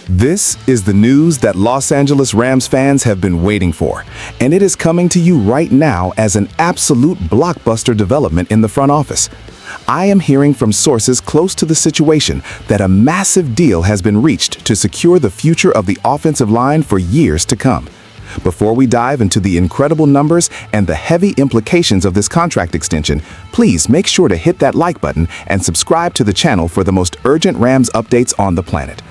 This is the news that Los Angeles Rams fans have been waiting for, and it is coming to you right now as an absolute blockbuster development in the front office. I am hearing from sources close to the situation that a massive deal has been reached to secure the future of the offensive line for years to come. Before we dive into the incredible numbers and the heavy implications of this contract extension, please make sure to hit that like button and subscribe to the channel for the most urgent Rams updates on the planet.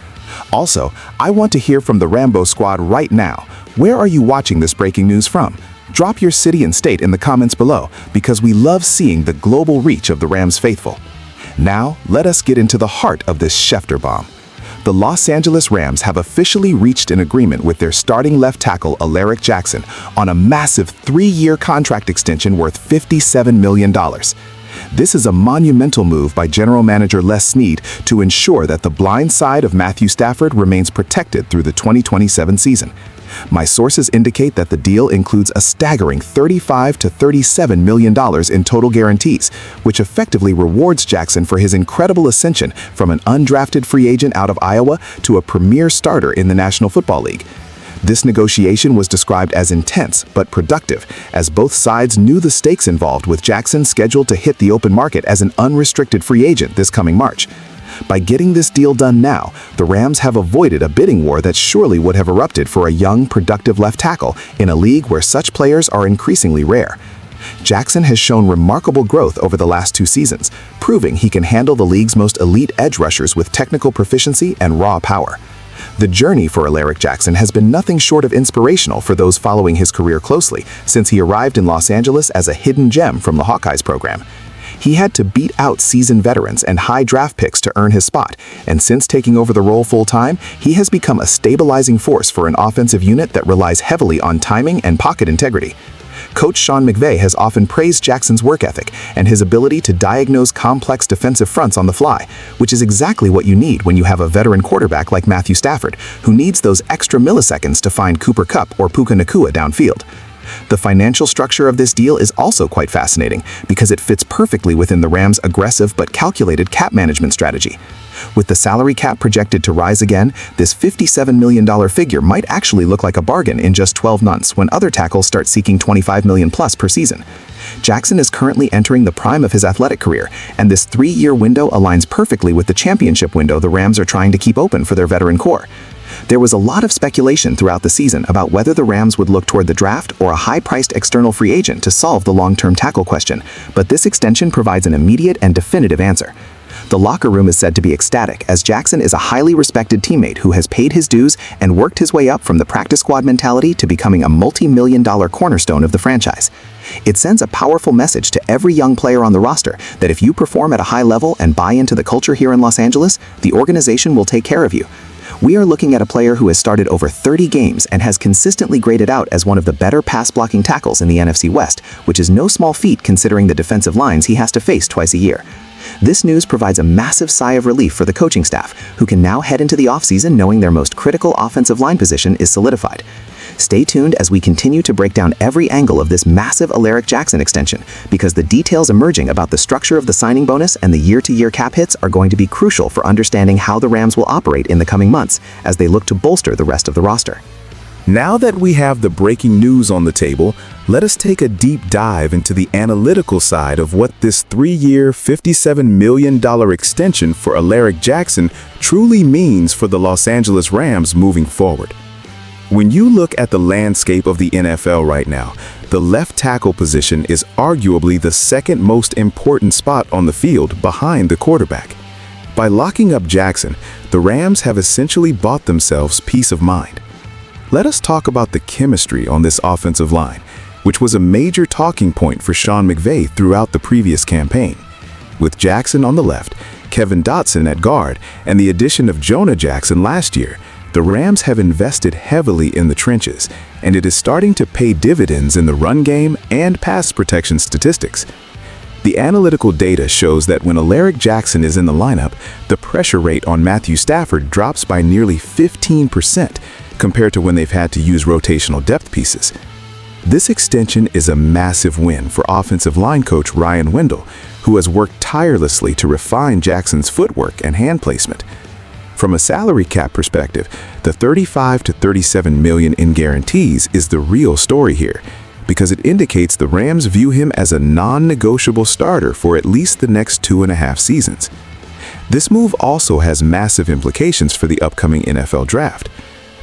Also, I want to hear from the Rambo Squad right now. Where are you watching this breaking news from? Drop your city and state in the comments below, because we love seeing the global reach of the Rams faithful. Now, let us get into the heart of this Schefter bomb. The Los Angeles Rams have officially reached an agreement with their starting left tackle Alaric Jackson on a massive 3-year contract extension worth $57 million. This is a monumental move by General Manager Les Snead to ensure that the blind side of Matthew Stafford remains protected through the 2027 season. My sources indicate that the deal includes a staggering $35 to $37 million in total guarantees, which effectively rewards Jackson for his incredible ascension from an undrafted free agent out of Iowa to a premier starter in the National Football League. This negotiation was described as intense but productive, as both sides knew the stakes involved, with Jackson scheduled to hit the open market as an unrestricted free agent this coming March. By getting this deal done now, the Rams have avoided a bidding war that surely would have erupted for a young, productive left tackle in a league where such players are increasingly rare. Jackson has shown remarkable growth over the last 2 seasons, proving he can handle the league's most elite edge rushers with technical proficiency and raw power. The journey for Alaric Jackson has been nothing short of inspirational for those following his career closely, since he arrived in Los Angeles as a hidden gem from the Hawkeyes program. He had to beat out seasoned veterans and high draft picks to earn his spot, and since taking over the role full-time, he has become a stabilizing force for an offensive unit that relies heavily on timing and pocket integrity. Coach Sean McVay has often praised Jackson's work ethic and his ability to diagnose complex defensive fronts on the fly, which is exactly what you need when you have a veteran quarterback like Matthew Stafford, who needs those extra milliseconds to find Cooper Kupp or Puka Nacua downfield. The financial structure of this deal is also quite fascinating, because it fits perfectly within the Rams' aggressive but calculated cap management strategy. With the salary cap projected to rise again, this $57 million figure might actually look like a bargain in just 12 months when other tackles start seeking $25 million plus per season. Jackson is currently entering the prime of his athletic career, and this 3-year window aligns perfectly with the championship window the Rams are trying to keep open for their veteran core. There was a lot of speculation throughout the season about whether the Rams would look toward the draft or a high-priced external free agent to solve the long-term tackle question, but this extension provides an immediate and definitive answer. The locker room is said to be ecstatic, as Jackson is a highly respected teammate who has paid his dues and worked his way up from the practice squad mentality to becoming a multi-million-dollar cornerstone of the franchise. It sends a powerful message to every young player on the roster that if you perform at a high level and buy into the culture here in Los Angeles, the organization will take care of you. We are looking at a player who has started over 30 games and has consistently graded out as one of the better pass-blocking tackles in the NFC West, which is no small feat considering the defensive lines he has to face twice a year. This news provides a massive sigh of relief for the coaching staff, who can now head into the offseason knowing their most critical offensive line position is solidified. Stay tuned as we continue to break down every angle of this massive Alaric Jackson extension, because the details emerging about the structure of the signing bonus and the year-to-year cap hits are going to be crucial for understanding how the Rams will operate in the coming months as they look to bolster the rest of the roster. Now that we have the breaking news on the table, let us take a deep dive into the analytical side of what this 3-year, $57 million extension for Alaric Jackson truly means for the Los Angeles Rams moving forward. When you look at the landscape of the NFL right now, the left tackle position is arguably the second most important spot on the field behind the quarterback. By locking up Jackson, the Rams have essentially bought themselves peace of mind. Let us talk about the chemistry on this offensive line, which was a major talking point for Sean McVay throughout the previous campaign. With Jackson on the left, Kevin Dotson at guard, and the addition of Jonah Jackson last year, the Rams have invested heavily in the trenches, and it is starting to pay dividends in the run game and pass protection statistics. The analytical data shows that when Alaric Jackson is in the lineup, the pressure rate on Matthew Stafford drops by nearly 15% compared to when they've had to use rotational depth pieces. This extension is a massive win for offensive line coach Ryan Wendell, who has worked tirelessly to refine Jackson's footwork and hand placement. From a salary cap perspective, the 35 to 37 million in guarantees is the real story here, because it indicates the Rams view him as a non-negotiable starter for at least the next 2.5 seasons. This move also has massive implications for the upcoming NFL draft.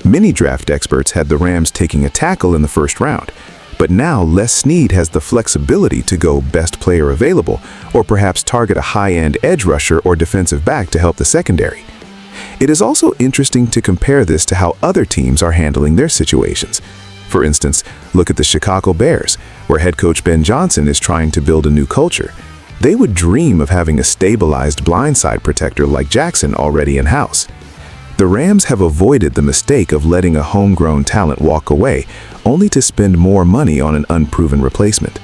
Many draft experts had the Rams taking a tackle in the first round, but now Les Snead has the flexibility to go best player available, or perhaps target a high-end edge rusher or defensive back to help the secondary. It is also interesting to compare this to how other teams are handling their situations. For instance, look at the Chicago Bears, where head coach Ben Johnson is trying to build a new culture. They would dream of having a stabilized blindside protector like Jackson already in-house. The Rams have avoided the mistake of letting a homegrown talent walk away, only to spend more money on an unproven replacement.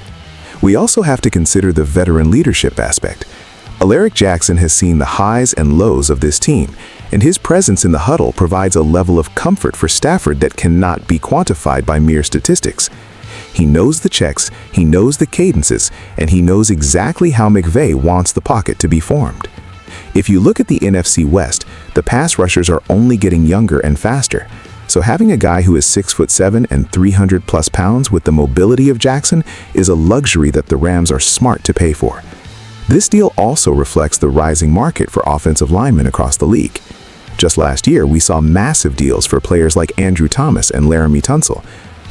We also have to consider the veteran leadership aspect. Alaric Jackson has seen the highs and lows of this team, and his presence in the huddle provides a level of comfort for Stafford that cannot be quantified by mere statistics. He knows the checks, he knows the cadences, and he knows exactly how McVay wants the pocket to be formed. If you look at the NFC West, the pass rushers are only getting younger and faster, so having a guy who is 6'7" and 300+ pounds with the mobility of Jackson is a luxury that the Rams are smart to pay for. This deal also reflects the rising market for offensive linemen across the league. Just last year, we saw massive deals for players like Andrew Thomas and Laramie Tunsil,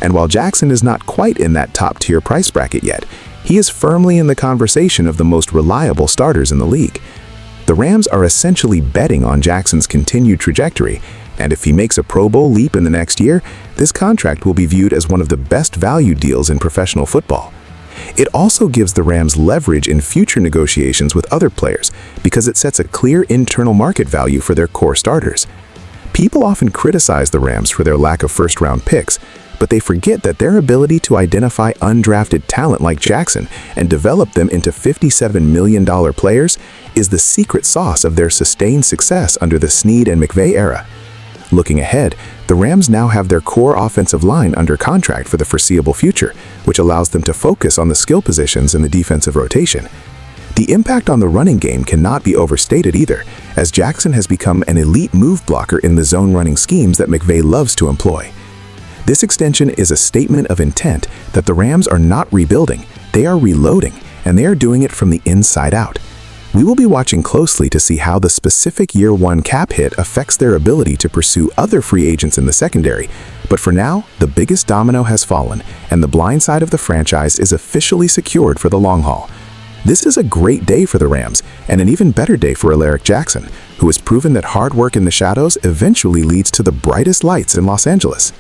and while Jackson is not quite in that top-tier price bracket yet, he is firmly in the conversation of the most reliable starters in the league. The Rams are essentially betting on Jackson's continued trajectory, and if he makes a Pro Bowl leap in the next year, this contract will be viewed as one of the best value deals in professional football. It also gives the Rams leverage in future negotiations with other players because it sets a clear internal market value for their core starters. People often criticize the Rams for their lack of first-round picks, but they forget that their ability to identify undrafted talent like Jackson and develop them into $57 million players is the secret sauce of their sustained success under the Snead and McVay era. Looking ahead, the Rams now have their core offensive line under contract for the foreseeable future, which allows them to focus on the skill positions in the defensive rotation. The impact on the running game cannot be overstated either, as Jackson has become an elite move blocker in the zone running schemes that McVay loves to employ. This extension is a statement of intent that the Rams are not rebuilding, they are reloading, and they are doing it from the inside out. We will be watching closely to see how the specific year one cap hit affects their ability to pursue other free agents in the secondary, but for now, the biggest domino has fallen, and the blind side of the franchise is officially secured for the long haul. This is a great day for the Rams, and an even better day for Alaric Jackson, who has proven that hard work in the shadows eventually leads to the brightest lights in Los Angeles.